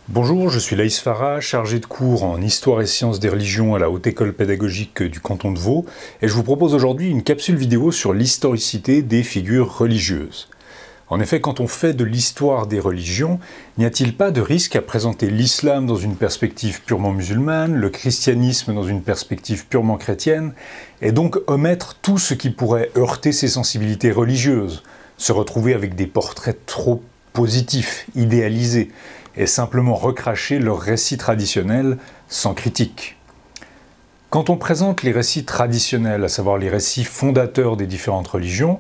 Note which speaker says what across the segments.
Speaker 1: Bonjour, je suis Laïs Farah, chargé de cours en Histoire et Sciences des religions à la Haute École pédagogique du canton de Vaud, et je vous propose aujourd'hui une capsule vidéo sur l'historicité des figures religieuses. En effet, quand on fait de l'histoire des religions, n'y a-t-il pas de risque à présenter l'islam dans une perspective purement musulmane, le christianisme dans une perspective purement chrétienne, et donc omettre tout ce qui pourrait heurter ses sensibilités religieuses, se retrouver avec des portraits trop positifs, idéalisés, et simplement recracher leurs récits traditionnels sans critique. Quand on présente les récits traditionnels, à savoir les récits fondateurs des différentes religions,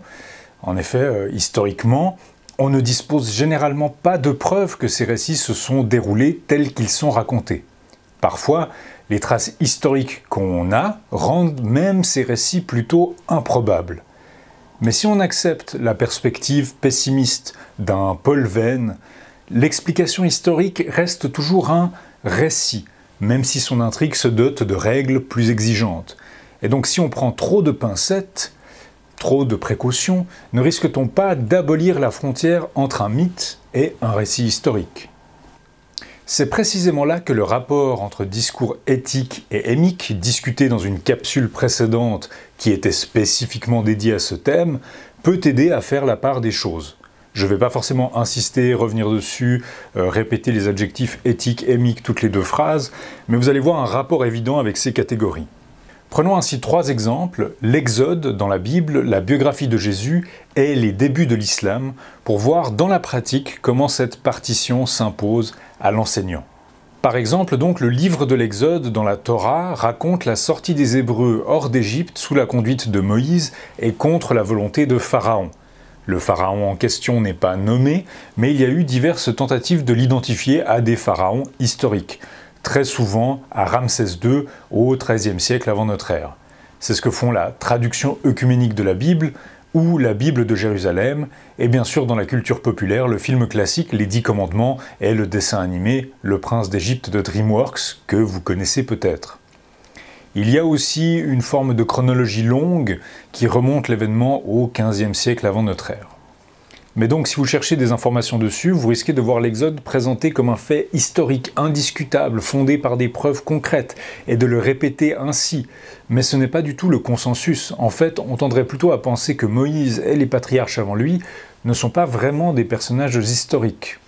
Speaker 1: en effet, historiquement, on ne dispose généralement pas de preuves que ces récits se sont déroulés tels qu'ils sont racontés. Parfois, les traces historiques qu'on a rendent même ces récits plutôt improbables. Mais si on accepte la perspective pessimiste d'un Paul Venn, l'explication historique reste toujours un récit, même si son intrigue se dote de règles plus exigeantes. Et donc si on prend trop de pincettes, trop de précautions, ne risque-t-on pas d'abolir la frontière entre un mythe et un récit historique? C'est précisément là que le rapport entre discours éthique et émique, discuté dans une capsule précédente qui était spécifiquement dédiée à ce thème, peut aider à faire la part des choses. Je ne vais pas forcément insister, revenir dessus, répéter les adjectifs éthique, émique toutes les deux phrases, mais vous allez voir un rapport évident avec ces catégories. Prenons ainsi trois exemples, l'Exode dans la Bible, la biographie de Jésus et les débuts de l'islam, pour voir dans la pratique comment cette partition s'impose à l'enseignant. Par exemple, donc, le livre de l'Exode dans la Torah raconte la sortie des Hébreux hors d'Égypte sous la conduite de Moïse et contre la volonté de Pharaon. Le pharaon en question n'est pas nommé, mais il y a eu diverses tentatives de l'identifier à des pharaons historiques, très souvent à Ramsès II au XIIIe siècle avant notre ère. C'est ce que font la traduction œcuménique de la Bible ou la Bible de Jérusalem, et bien sûr dans la culture populaire, le film classique Les 10 Commandements et le dessin animé Le Prince d'Égypte de DreamWorks, que vous connaissez peut-être. Il y a aussi une forme de chronologie longue qui remonte l'événement au XVe siècle avant notre ère. Mais donc si vous cherchez des informations dessus, vous risquez de voir l'Exode présenté comme un fait historique, indiscutable, fondé par des preuves concrètes, et de le répéter ainsi. Mais ce n'est pas du tout le consensus. En fait, on tendrait plutôt à penser que Moïse et les patriarches avant lui ne sont pas vraiment des personnages historiques.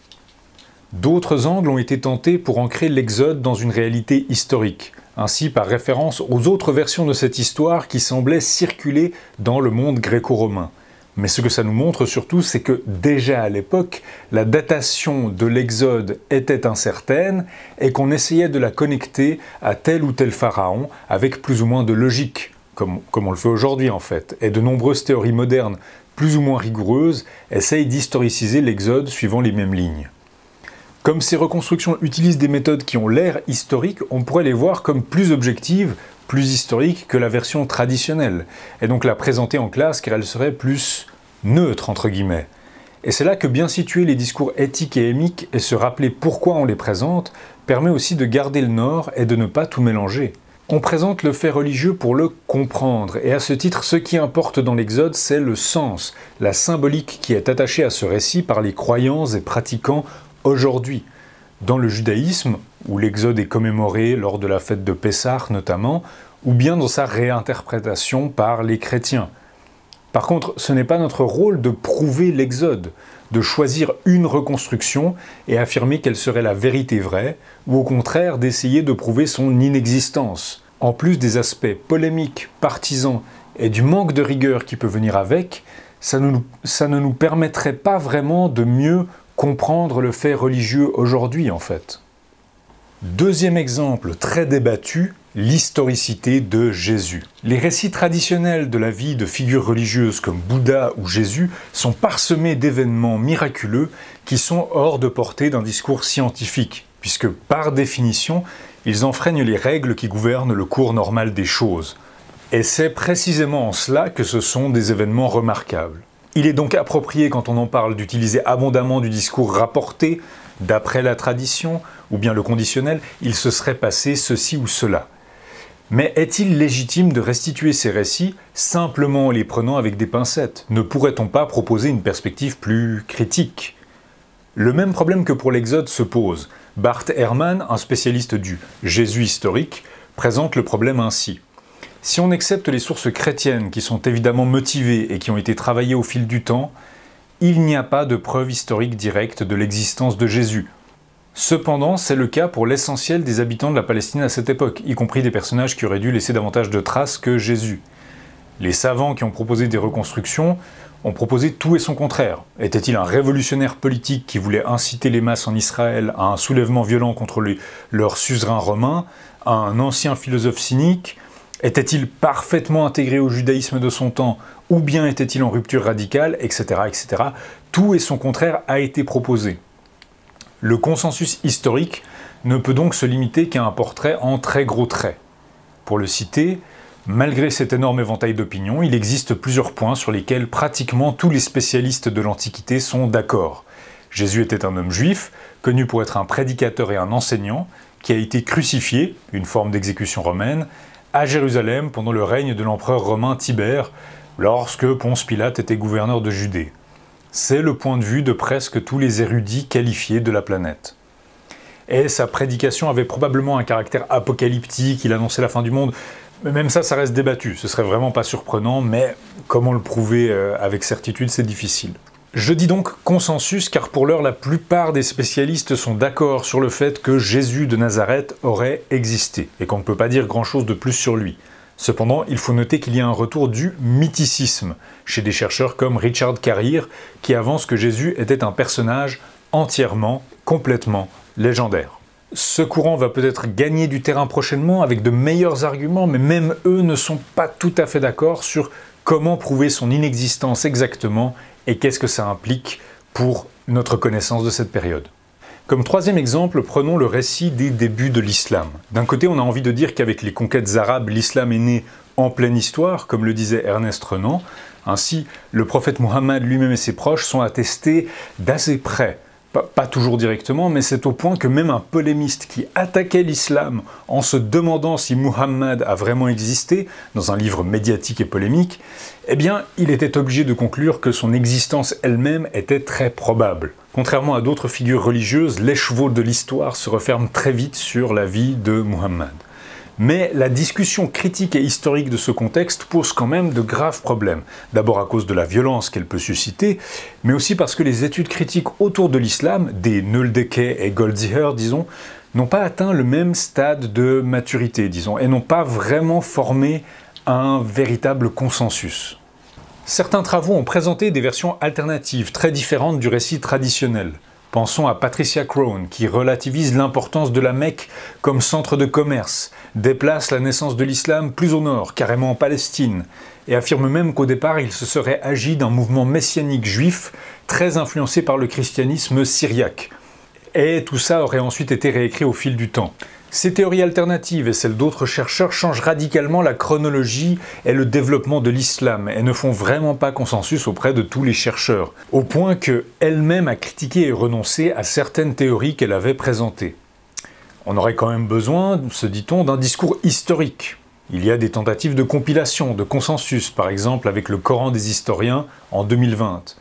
Speaker 1: D'autres angles ont été tentés pour ancrer l'Exode dans une réalité historique, ainsi par référence aux autres versions de cette histoire qui semblaient circuler dans le monde gréco-romain. Mais ce que ça nous montre surtout, c'est que déjà à l'époque, la datation de l'Exode était incertaine et qu'on essayait de la connecter à tel ou tel pharaon avec plus ou moins de logique, comme on le fait aujourd'hui en fait. Et de nombreuses théories modernes, plus ou moins rigoureuses, essayent d'historiciser l'Exode suivant les mêmes lignes. Comme ces reconstructions utilisent des méthodes qui ont l'air historiques, on pourrait les voir comme plus objectives, plus historiques que la version traditionnelle, et donc la présenter en classe car elle serait plus neutre entre guillemets. Et c'est là que bien situer les discours éthiques et émiques et se rappeler pourquoi on les présente permet aussi de garder le nord et de ne pas tout mélanger. On présente le fait religieux pour le comprendre, et à ce titre, ce qui importe dans l'Exode, c'est le sens, la symbolique qui est attachée à ce récit par les croyants et pratiquants aujourd'hui. Dans le judaïsme, où l'Exode est commémoré lors de la fête de Pessah notamment, ou bien dans sa réinterprétation par les chrétiens. Par contre, ce n'est pas notre rôle de prouver l'Exode, de choisir une reconstruction et affirmer qu'elle serait la vérité vraie, ou au contraire d'essayer de prouver son inexistence. En plus des aspects polémiques, partisans et du manque de rigueur qui peut venir avec, ça ne nous permettrait pas vraiment de mieux comprendre le fait religieux aujourd'hui en fait. Deuxième exemple très débattu, l'historicité de Jésus. Les récits traditionnels de la vie de figures religieuses comme Bouddha ou Jésus sont parsemés d'événements miraculeux qui sont hors de portée d'un discours scientifique, puisque par définition, ils enfreignent les règles qui gouvernent le cours normal des choses. Et c'est précisément en cela que ce sont des événements remarquables. Il est donc approprié quand on en parle d'utiliser abondamment du discours rapporté, d'après la tradition, ou bien le conditionnel, il se serait passé ceci ou cela. Mais est-il légitime de restituer ces récits simplement en les prenant avec des pincettes? Ne pourrait-on pas proposer une perspective plus critique? Le même problème que pour l'Exode se pose. Bart Ehrman, un spécialiste du Jésus historique, présente le problème ainsi. Si on accepte les sources chrétiennes qui sont évidemment motivées et qui ont été travaillées au fil du temps, il n'y a pas de preuve historique directe de l'existence de Jésus. Cependant, c'est le cas pour l'essentiel des habitants de la Palestine à cette époque, y compris des personnages qui auraient dû laisser davantage de traces que Jésus. Les savants qui ont proposé des reconstructions ont proposé tout et son contraire. Était-il un révolutionnaire politique qui voulait inciter les masses en Israël à un soulèvement violent contre leur suzerain romain, à un ancien philosophe cynique? Était-il parfaitement intégré au judaïsme de son temps, ou bien était-il en rupture radicale, etc., etc. Tout et son contraire a été proposé. Le consensus historique ne peut donc se limiter qu'à un portrait en très gros traits. Pour le citer, malgré cet énorme éventail d'opinions, il existe plusieurs points sur lesquels pratiquement tous les spécialistes de l'Antiquité sont d'accord. Jésus était un homme juif, connu pour être un prédicateur et un enseignant, qui a été crucifié, une forme d'exécution romaine, à Jérusalem pendant le règne de l'empereur romain Tibère, lorsque Ponce Pilate était gouverneur de Judée. C'est le point de vue de presque tous les érudits qualifiés de la planète. Et sa prédication avait probablement un caractère apocalyptique, il annonçait la fin du monde, mais même ça reste débattu, ce serait vraiment pas surprenant, mais comment le prouver avec certitude, c'est difficile. Je dis donc consensus car pour l'heure la plupart des spécialistes sont d'accord sur le fait que Jésus de Nazareth aurait existé, et qu'on ne peut pas dire grand chose de plus sur lui. Cependant, il faut noter qu'il y a un retour du mythicisme, chez des chercheurs comme Richard Carrier, qui avancent que Jésus était un personnage entièrement, complètement légendaire. Ce courant va peut-être gagner du terrain prochainement avec de meilleurs arguments, mais même eux ne sont pas tout à fait d'accord sur comment prouver son inexistence exactement et qu'est-ce que ça implique pour notre connaissance de cette période. Comme troisième exemple, prenons le récit des débuts de l'islam. D'un côté, on a envie de dire qu'avec les conquêtes arabes, l'islam est né en pleine histoire, comme le disait Ernest Renan. Ainsi, le prophète Mohammed lui-même et ses proches sont attestés d'assez près. Pas toujours directement, mais c'est au point que même un polémiste qui attaquait l'islam en se demandant si Muhammad a vraiment existé, dans un livre médiatique et polémique, eh bien, il était obligé de conclure que son existence elle-même était très probable. Contrairement à d'autres figures religieuses, l'écheveau de l'histoire se referme très vite sur la vie de Muhammad. Mais la discussion critique et historique de ce contexte pose quand même de graves problèmes. D'abord à cause de la violence qu'elle peut susciter, mais aussi parce que les études critiques autour de l'islam, des Nöldeke et Goldziher, disons, n'ont pas atteint le même stade de maturité, disons, et n'ont pas vraiment formé un véritable consensus. Certains travaux ont présenté des versions alternatives, très différentes du récit traditionnel. Pensons à Patricia Crone, qui relativise l'importance de la Mecque comme centre de commerce, déplace la naissance de l'islam plus au nord, carrément en Palestine, et affirme même qu'au départ il se serait agi d'un mouvement messianique juif très influencé par le christianisme syriaque. Et tout ça aurait ensuite été réécrit au fil du temps. Ces théories alternatives et celles d'autres chercheurs changent radicalement la chronologie et le développement de l'islam et ne font vraiment pas consensus auprès de tous les chercheurs, au point qu'elle-même a critiqué et renoncé à certaines théories qu'elle avait présentées. On aurait quand même besoin, se dit-on, d'un discours historique. Il y a des tentatives de compilation, de consensus, par exemple avec le Coran des historiens en 2020.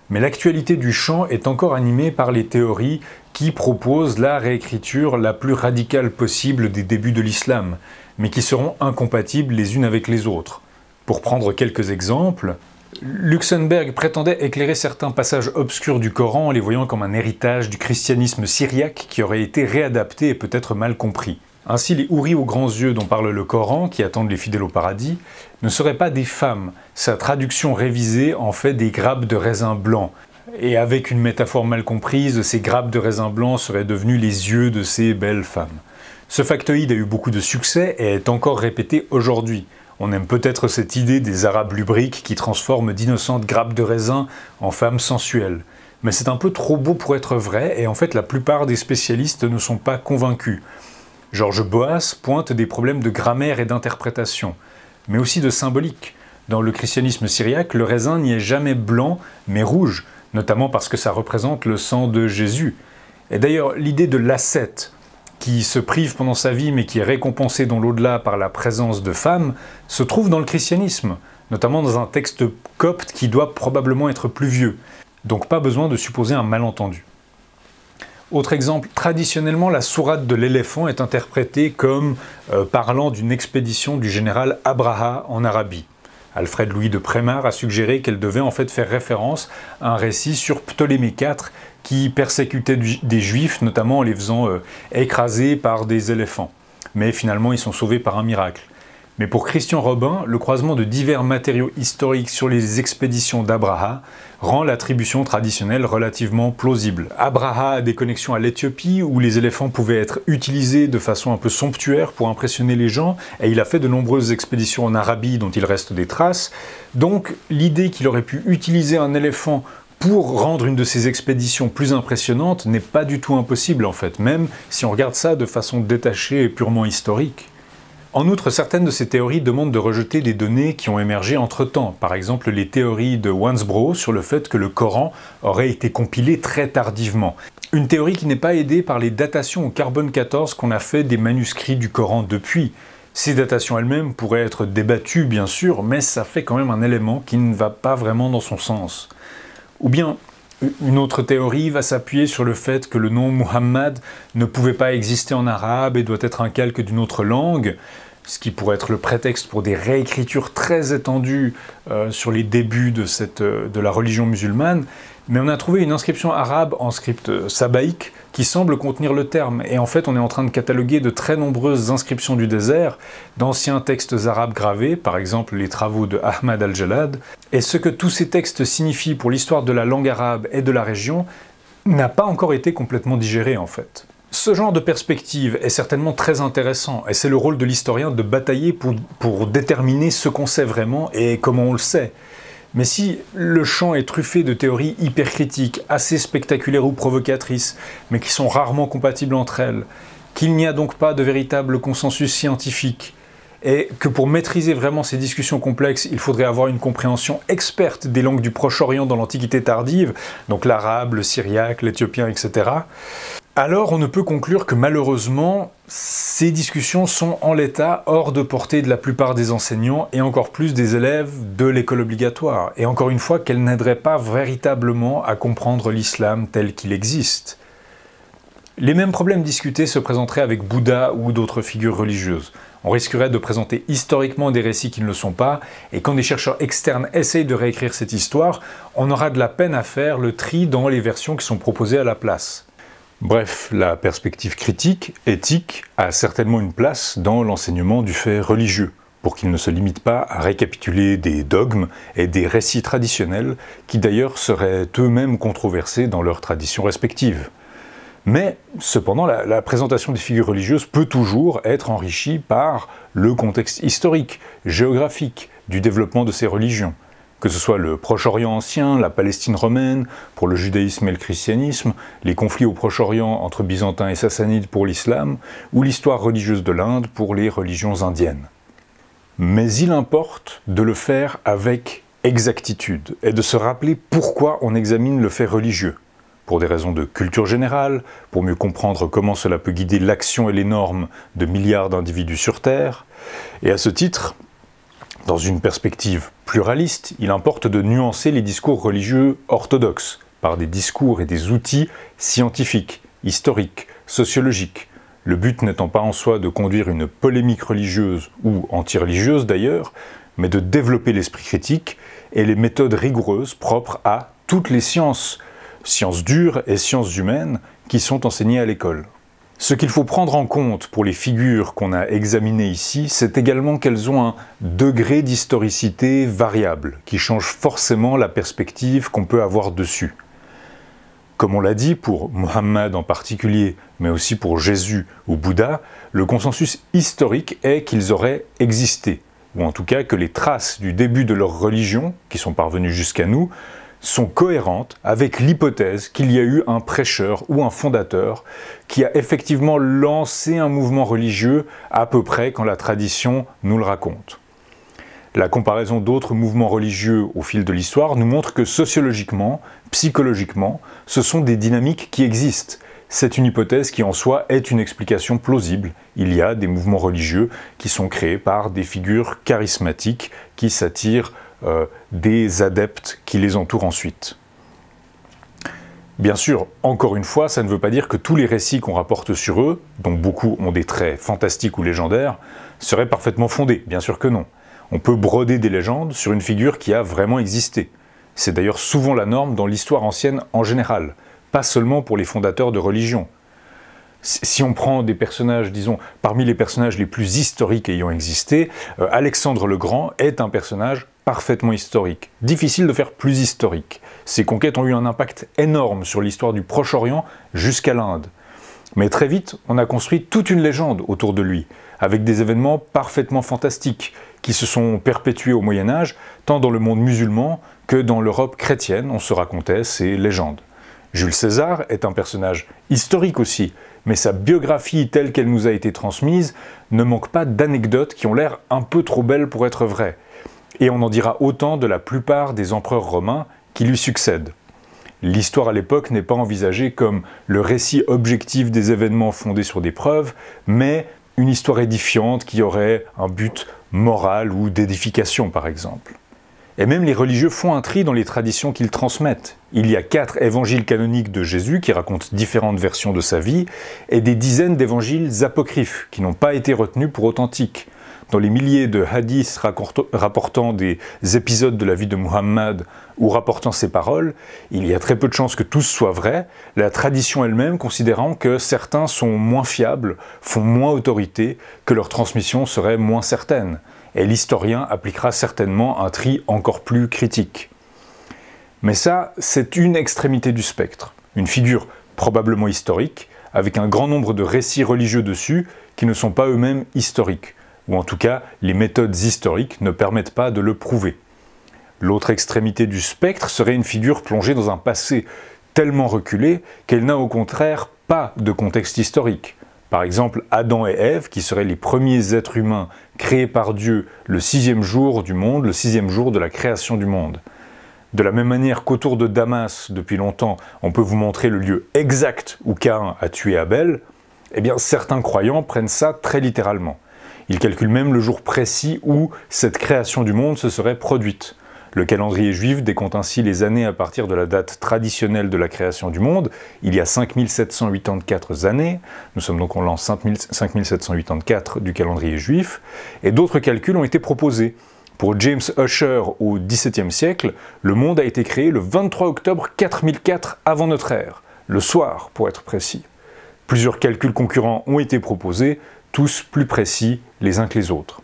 Speaker 1: Mais l'actualité du champ est encore animée par les théories qui proposent la réécriture la plus radicale possible des débuts de l'islam, mais qui seront incompatibles les unes avec les autres. Pour prendre quelques exemples, Luxembourg prétendait éclairer certains passages obscurs du Coran en les voyant comme un héritage du christianisme syriaque qui aurait été réadapté et peut-être mal compris. Ainsi, les houris aux grands yeux dont parle le Coran, qui attendent les fidèles au paradis, ne seraient pas des femmes. Sa traduction révisée en fait des grappes de raisins blancs. Et avec une métaphore mal comprise, ces grappes de raisins blancs seraient devenues les yeux de ces belles femmes. Ce factoïde a eu beaucoup de succès et est encore répété aujourd'hui. On aime peut-être cette idée des arabes lubriques qui transforment d'innocentes grappes de raisins en femmes sensuelles. Mais c'est un peu trop beau pour être vrai et en fait la plupart des spécialistes ne sont pas convaincus. Georges Boas pointe des problèmes de grammaire et d'interprétation, mais aussi de symbolique. Dans le christianisme syriaque, le raisin n'y est jamais blanc, mais rouge, notamment parce que ça représente le sang de Jésus. Et d'ailleurs, l'idée de l'ascète, qui se prive pendant sa vie mais qui est récompensé dans l'au-delà par la présence de femmes, se trouve dans le christianisme, notamment dans un texte copte qui doit probablement être plus vieux. Donc pas besoin de supposer un malentendu. Autre exemple, traditionnellement, la sourate de l'éléphant est interprétée comme parlant d'une expédition du général Abraha en Arabie. Alfred Louis de Prémar a suggéré qu'elle devait en fait faire référence à un récit sur Ptolémée IV qui persécutait des Juifs, notamment en les faisant écraser par des éléphants. Mais finalement, ils sont sauvés par un miracle. Mais pour Christian Robin, le croisement de divers matériaux historiques sur les expéditions d'Abraha rend l'attribution traditionnelle relativement plausible. Abraha a des connexions à l'Éthiopie où les éléphants pouvaient être utilisés de façon un peu somptuaire pour impressionner les gens, et il a fait de nombreuses expéditions en Arabie dont il reste des traces. Donc l'idée qu'il aurait pu utiliser un éléphant pour rendre une de ces expéditions plus impressionnante n'est pas du tout impossible en fait, même si on regarde ça de façon détachée et purement historique. En outre, certaines de ces théories demandent de rejeter des données qui ont émergé entre-temps. Par exemple, les théories de Wansbrough sur le fait que le Coran aurait été compilé très tardivement. Une théorie qui n'est pas aidée par les datations au carbone 14 qu'on a fait des manuscrits du Coran depuis. Ces datations elles-mêmes pourraient être débattues, bien sûr, mais ça fait quand même un élément qui ne va pas vraiment dans son sens. Ou bien, une autre théorie va s'appuyer sur le fait que le nom Muhammad ne pouvait pas exister en arabe et doit être un calque d'une autre langue, ce qui pourrait être le prétexte pour des réécritures très étendues sur les débuts de la religion musulmane. Mais on a trouvé une inscription arabe en script sabaïque qui semble contenir le terme. Et en fait, on est en train de cataloguer de très nombreuses inscriptions du désert, d'anciens textes arabes gravés, par exemple les travaux de Ahmad al-Jalad. Et ce que tous ces textes signifient pour l'histoire de la langue arabe et de la région n'a pas encore été complètement digéré, en fait. Ce genre de perspective est certainement très intéressant, et c'est le rôle de l'historien de batailler pour déterminer ce qu'on sait vraiment et comment on le sait. Mais si le champ est truffé de théories hypercritiques, assez spectaculaires ou provocatrices, mais qui sont rarement compatibles entre elles, qu'il n'y a donc pas de véritable consensus scientifique, et que pour maîtriser vraiment ces discussions complexes, il faudrait avoir une compréhension experte des langues du Proche-Orient dans l'Antiquité tardive, donc l'arabe, le syriaque, l'éthiopien, etc., alors on ne peut conclure que malheureusement, ces discussions sont en l'état hors de portée de la plupart des enseignants et encore plus des élèves de l'école obligatoire. Et encore une fois, qu'elles n'aideraient pas véritablement à comprendre l'islam tel qu'il existe. Les mêmes problèmes discutés se présenteraient avec Bouddha ou d'autres figures religieuses. On risquerait de présenter historiquement des récits qui ne le sont pas, et quand des chercheurs externes essayent de réécrire cette histoire, on aura de la peine à faire le tri dans les versions qui sont proposées à la place. Bref, la perspective critique, éthique, a certainement une place dans l'enseignement du fait religieux, pour qu'il ne se limite pas à récapituler des dogmes et des récits traditionnels qui d'ailleurs seraient eux-mêmes controversés dans leurs traditions respectives. Mais, cependant, la présentation des figures religieuses peut toujours être enrichie par le contexte historique, géographique, du développement de ces religions. Que ce soit le Proche-Orient ancien, la Palestine romaine, pour le judaïsme et le christianisme, les conflits au Proche-Orient entre byzantins et sassanides pour l'islam, ou l'histoire religieuse de l'Inde pour les religions indiennes. Mais il importe de le faire avec exactitude, et de se rappeler pourquoi on examine le fait religieux. Pour des raisons de culture générale, pour mieux comprendre comment cela peut guider l'action et les normes de milliards d'individus sur Terre, et à ce titre, dans une perspective pluraliste, il importe de nuancer les discours religieux orthodoxes par des discours et des outils scientifiques, historiques, sociologiques. Le but n'étant pas en soi de conduire une polémique religieuse ou anti-religieuse d'ailleurs, mais de développer l'esprit critique et les méthodes rigoureuses propres à toutes les sciences, sciences dures et sciences humaines, qui sont enseignées à l'école. Ce qu'il faut prendre en compte pour les figures qu'on a examinées ici, c'est également qu'elles ont un degré d'historicité variable, qui change forcément la perspective qu'on peut avoir dessus. Comme on l'a dit, pour Muhammad en particulier, mais aussi pour Jésus ou Bouddha, le consensus historique est qu'ils auraient existé, ou en tout cas que les traces du début de leur religion, qui sont parvenues jusqu'à nous, sont cohérentes avec l'hypothèse qu'il y a eu un prêcheur ou un fondateur qui a effectivement lancé un mouvement religieux à peu près quand la tradition nous le raconte. La comparaison d'autres mouvements religieux au fil de l'histoire nous montre que sociologiquement, psychologiquement, ce sont des dynamiques qui existent. C'est une hypothèse qui en soi est une explication plausible. Il y a des mouvements religieux qui sont créés par des figures charismatiques qui s'attirent des adeptes qui les entourent ensuite. Bien sûr, encore une fois, ça ne veut pas dire que tous les récits qu'on rapporte sur eux, dont beaucoup ont des traits fantastiques ou légendaires, seraient parfaitement fondés, bien sûr que non. On peut broder des légendes sur une figure qui a vraiment existé. C'est d'ailleurs souvent la norme dans l'histoire ancienne en général, pas seulement pour les fondateurs de religions. Si on prend des personnages, disons, parmi les personnages les plus historiques ayant existé, Alexandre le Grand est un personnage parfaitement historique. Difficile de faire plus historique. Ses conquêtes ont eu un impact énorme sur l'histoire du Proche-Orient jusqu'à l'Inde. Mais très vite, on a construit toute une légende autour de lui, avec des événements parfaitement fantastiques, qui se sont perpétués au Moyen-Âge, tant dans le monde musulman que dans l'Europe chrétienne, on se racontait ces légendes. Jules César est un personnage historique aussi, mais sa biographie telle qu'elle nous a été transmise ne manque pas d'anecdotes qui ont l'air un peu trop belles pour être vraies. Et on en dira autant de la plupart des empereurs romains qui lui succèdent. L'histoire à l'époque n'est pas envisagée comme le récit objectif des événements fondés sur des preuves, mais une histoire édifiante qui aurait un but moral ou d'édification par exemple. Et même les religieux font un tri dans les traditions qu'ils transmettent. Il y a 4 évangiles canoniques de Jésus qui racontent différentes versions de sa vie, et des dizaines d'évangiles apocryphes qui n'ont pas été retenus pour authentiques. Dans les milliers de hadiths rapportant des épisodes de la vie de Muhammad ou rapportant ses paroles, il y a très peu de chances que tous soient vrais, la tradition elle-même considérant que certains sont moins fiables, font moins autorité, que leur transmission serait moins certaine. Et l'historien appliquera certainement un tri encore plus critique. Mais ça, c'est une extrémité du spectre, une figure probablement historique, avec un grand nombre de récits religieux dessus qui ne sont pas eux-mêmes historiques, ou en tout cas, les méthodes historiques ne permettent pas de le prouver. L'autre extrémité du spectre serait une figure plongée dans un passé tellement reculé qu'elle n'a au contraire pas de contexte historique. Par exemple, Adam et Ève, qui seraient les premiers êtres humains créés par Dieu le 6e jour du monde, le 6e jour de la création du monde. De la même manière qu'autour de Damas, depuis longtemps, on peut vous montrer le lieu exact où Caïn a tué Abel, eh bien certains croyants prennent ça très littéralement. Ils calculent même le jour précis où cette création du monde se serait produite. Le calendrier juif décompte ainsi les années à partir de la date traditionnelle de la création du monde, il y a 5784 années, nous sommes donc en l'an 5784 du calendrier juif, et d'autres calculs ont été proposés. Pour James Ussher au XVIIe siècle, le monde a été créé le 23 octobre 4004 avant notre ère, le soir pour être précis. Plusieurs calculs concurrents ont été proposés, tous plus précis les uns que les autres.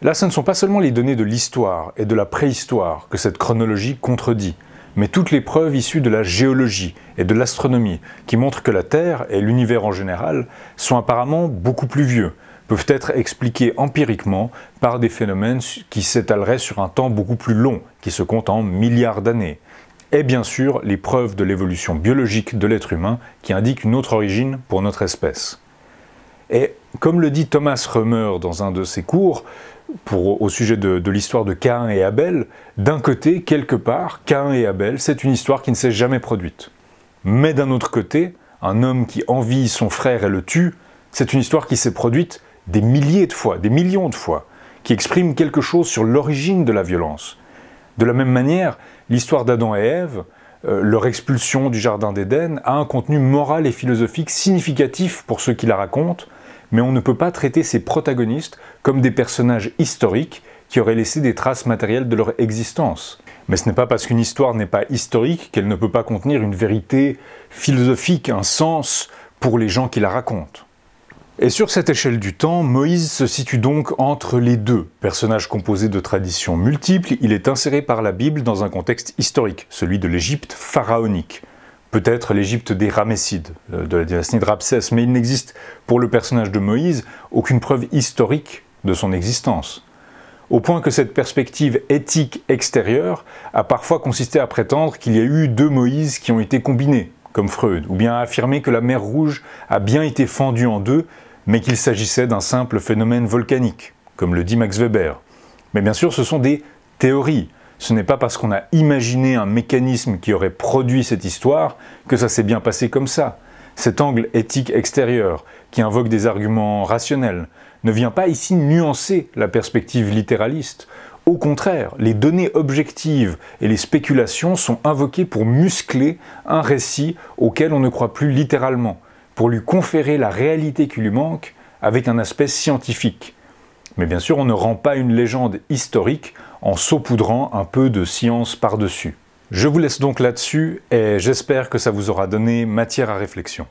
Speaker 1: Là, ce ne sont pas seulement les données de l'histoire et de la préhistoire que cette chronologie contredit, mais toutes les preuves issues de la géologie et de l'astronomie qui montrent que la Terre et l'univers en général sont apparemment beaucoup plus vieux, peuvent être expliqués empiriquement par des phénomènes qui s'étaleraient sur un temps beaucoup plus long, qui se compte en milliards d'années. Et bien sûr, les preuves de l'évolution biologique de l'être humain qui indiquent une autre origine pour notre espèce. Et comme le dit Thomas Römer dans un de ses cours, au sujet de l'histoire de Caïn et Abel, d'un côté, quelque part, Caïn et Abel, c'est une histoire qui ne s'est jamais produite. Mais d'un autre côté, un homme qui envie son frère et le tue, c'est une histoire qui s'est produite des milliers de fois, des millions de fois, qui exprime quelque chose sur l'origine de la violence. De la même manière, l'histoire d'Adam et Ève, leur expulsion du Jardin d'Éden, a un contenu moral et philosophique significatif pour ceux qui la racontent, mais on ne peut pas traiter ces protagonistes comme des personnages historiques qui auraient laissé des traces matérielles de leur existence. Mais ce n'est pas parce qu'une histoire n'est pas historique qu'elle ne peut pas contenir une vérité philosophique, un sens pour les gens qui la racontent. Et sur cette échelle du temps, Moïse se situe donc entre les deux. Personnage composé de traditions multiples, il est inséré par la Bible dans un contexte historique, celui de l'Égypte pharaonique. Peut-être l'Égypte des Ramessides, de la dynastie de Ramsès, mais il n'existe pour le personnage de Moïse aucune preuve historique de son existence. Au point que cette perspective éthique extérieure a parfois consisté à prétendre qu'il y a eu deux Moïse qui ont été combinés, comme Freud, ou bien à affirmer que la mer Rouge a bien été fendue en deux, mais qu'il s'agissait d'un simple phénomène volcanique, comme le dit Max Weber. Mais bien sûr, ce sont des théories. Ce n'est pas parce qu'on a imaginé un mécanisme qui aurait produit cette histoire que ça s'est bien passé comme ça. Cet angle éthique extérieur, qui invoque des arguments rationnels, ne vient pas ici nuancer la perspective littéraliste. Au contraire, les données objectives et les spéculations sont invoquées pour muscler un récit auquel on ne croit plus littéralement, pour lui conférer la réalité qui lui manque avec un aspect scientifique. Mais bien sûr, on ne rend pas une légende historique en saupoudrant un peu de science par-dessus. Je vous laisse donc là-dessus et j'espère que ça vous aura donné matière à réflexion.